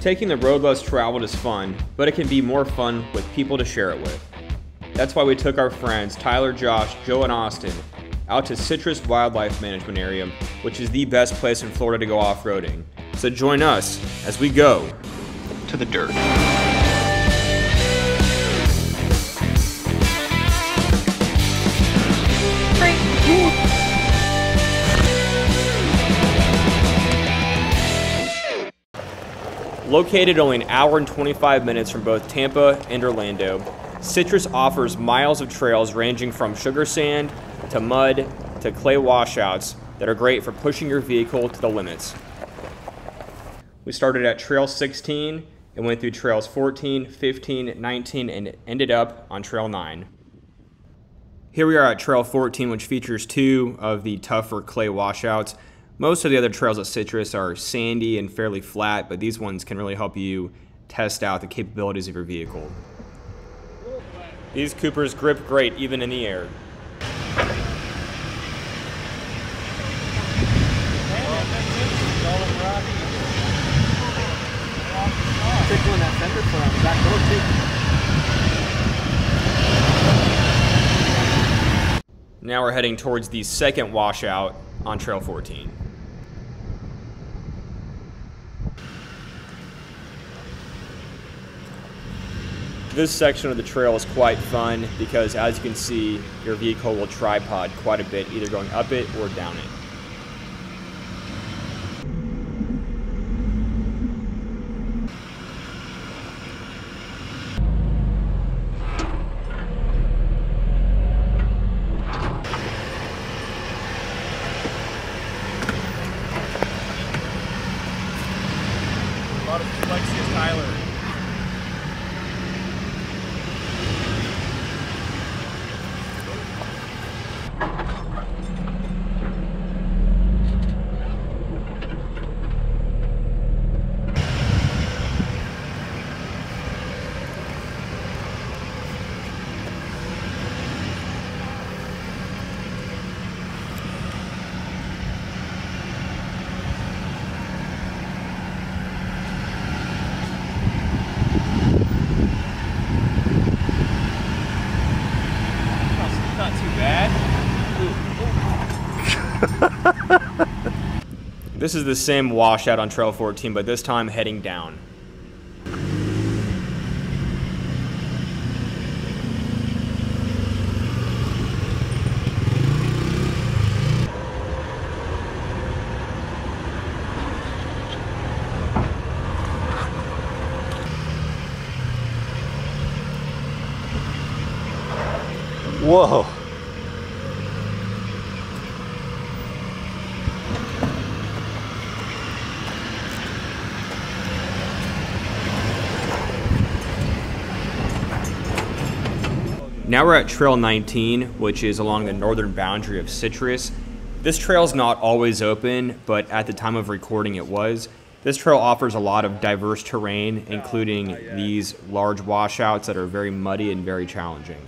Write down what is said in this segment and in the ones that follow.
Taking the road less traveled is fun, but it can be more fun with people to share it with. That's why we took our friends Tyler, Josh, Joe, and Austin out to Citrus Wildlife Management Area, which is the best place in Florida to go off-roading. So join us as we go to the dirt. Located only an hour and 25 minutes from both Tampa and Orlando, Citrus offers miles of trails ranging from sugar sand to mud to clay washouts that are great for pushing your vehicle to the limits. We started at Trail 16 and went through Trails 14, 15, 19, and ended up on Trail 9. Here we are at Trail 14, which features two of the tougher clay washouts. Most of the other trails at Citrus are sandy and fairly flat, but these ones can really help you test out the capabilities of your vehicle. These Coopers grip great even in the air. Now we're heading towards the second washout on Trail 14. This section of the trail is quite fun because, as you can see, your vehicle will tripod quite a bit, either going up it or down it. A lot of dyslexia, Tyler. Not too bad. This is the same washout on Trail 14, but this time heading down. Whoa. Now we're at Trail 19, which is along the northern boundary of Citrus. This trail is not always open, but at the time of recording it was. This trail offers a lot of diverse terrain, including these large washouts that are very muddy and very challenging.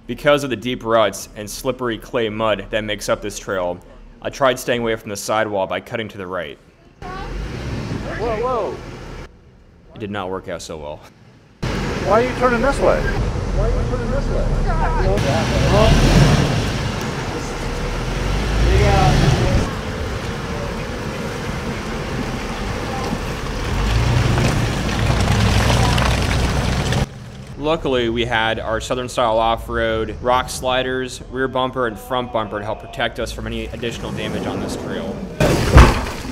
Because of the deep ruts and slippery clay mud that makes up this trail, I tried staying away from the sidewall by cutting to the right. Whoa, whoa. It did not work out so well. Why are you turning this way? Why are you turning this way? Luckily, we had our Southern style off-road rock sliders, rear bumper, and front bumper to help protect us from any additional damage on this trail.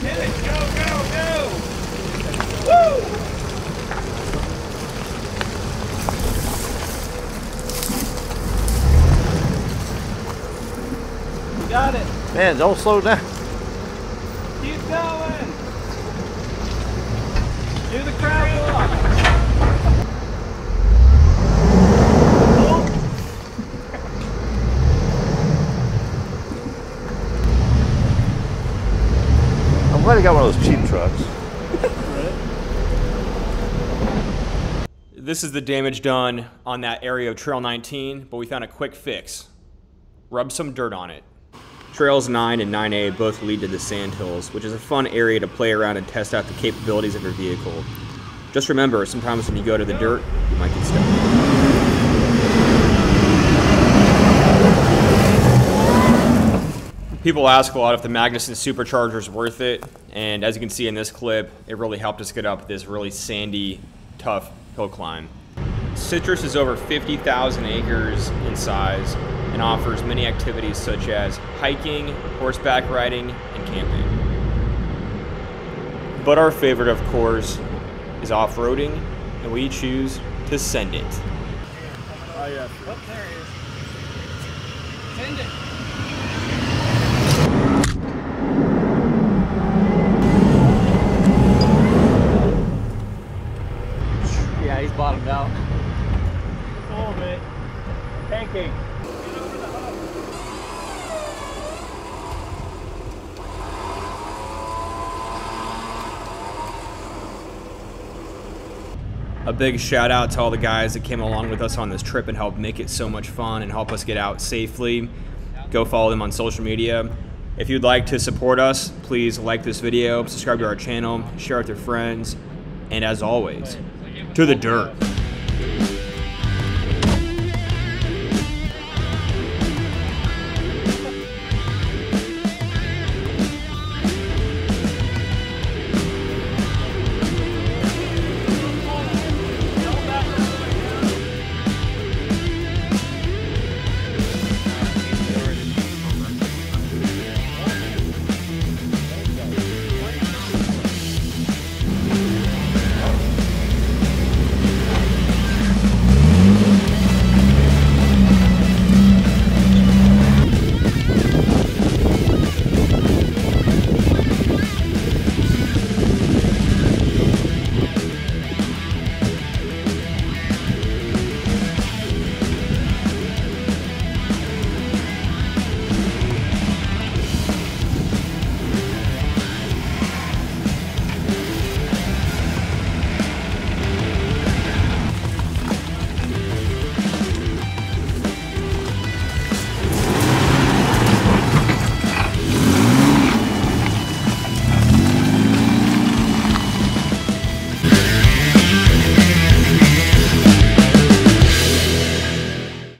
Hit it! Go, go, go! Woo! You got it! Man, don't slow down. Keep going! Do the crab walk! I'm glad he got one of those cheap trucks. This is the damage done on that area of Trail 19, but we found a quick fix. Rub some dirt on it. Trails 9 and 9A both lead to the sandhills, which is a fun area to play around and test out the capabilities of your vehicle. Just remember, sometimes when you go to the dirt, you might get stuck. People ask a lot if the Magnuson supercharger is worth it, and as you can see in this clip, it really helped us get up this really sandy, tough hill climb. Citrus is over 50,000 acres in size and offers many activities such as hiking, horseback riding, and camping. But our favorite, of course, is off-roading, and we choose to send it. Oh, yeah. Oh, there it is. Send it. Yeah, he's bottomed out. A little bit. Pancake. A big shout out to all the guys that came along with us on this trip and helped make it so much fun and help us get out safely. Go follow them on social media. If you'd like to support us, please like this video, subscribe to our channel, share it with your friends, and as always, to the dirt.